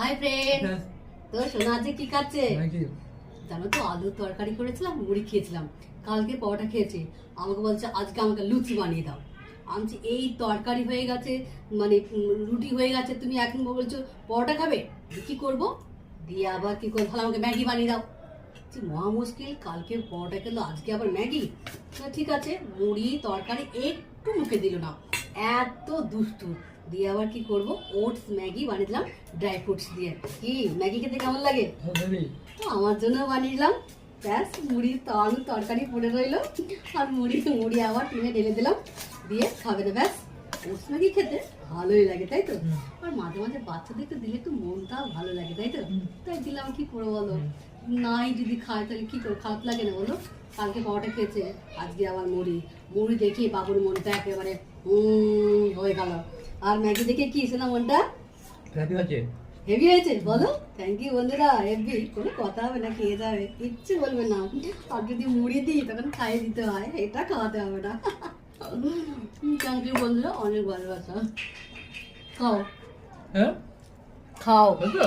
Hi friend, তো সোনা আজকে কি খাচ্ছে? জানো তো আলুর তরকারি করেছিলাম, মুড়ি খেয়েছিলাম, কালকে পরোটা খেয়েছি। আমাকে বলছে আজকে আমাকে লুচি বানিয়ে দাও। আমি বলছি, এই তরকারি হয়ে গেছে, মানে রুটি হয়ে গেছে, তুমি এখন বলছো পরোটা খাবে? কি করব? দিয়ে আবার কি করবো, তাহলে আমাকে ম্যাগি বানিয়ে দাও। মহা মুশকিল, কালকে পরোটা খেলো, আজকে আবার ম্যাগি। ঠিক আছে, মুড়ি তরকারি একটু মুখে দিল না, এত দুষ্টু। দিয়ে আবার কি করব, ওটস ম্যাগি বানিয়ে দিলাম ড্রাই ফ্রুটস দিয়ে। কি ম্যাগি খেতে কেমন লাগে? আমার জন্য বানিয়ে দিলাম। ব্যাস, মুড়ি আলু তরকারি পড়ে রইলো, আর মুড়ি আবার টিনে ঢেলে দিলাম, দিয়ে খাবে না। ব্যাস, ওটস ম্যাগি খেতে ভালোই লাগে, তাই তো? আর মাঝে মাঝে বাচ্চাদেরকে দিলে একটু মনটাও ভালো লাগে, তাই তো? তাই দিলাম, কি করবো বলো? নাই যদি খায় তাহলে কি করে, খারাপ লাগে না বলো? কালকে পরোটা খেয়েছে, আজকে আবার মুড়ি দেখি বাবুর মনটা একেবারে হয়ে গেল। আর ম্যাগি দেখে কি না মনটা হেভি হয়েছে, বলো থ্যাংক ইউ বন্ধুরা। হেভি কোনো কথা হবে না, খেয়ে যাবে, কিচ্ছু বলবে না। আর যদি মুড়ি দিই তখন খাইয়ে দিতে হয়, এটা খাওয়াতে হবে না। থ্যাংক ইউ বন্ধুরা, অনেক ভালোবাসা। খাও, হ্যাঁ খাও। বুঝছো?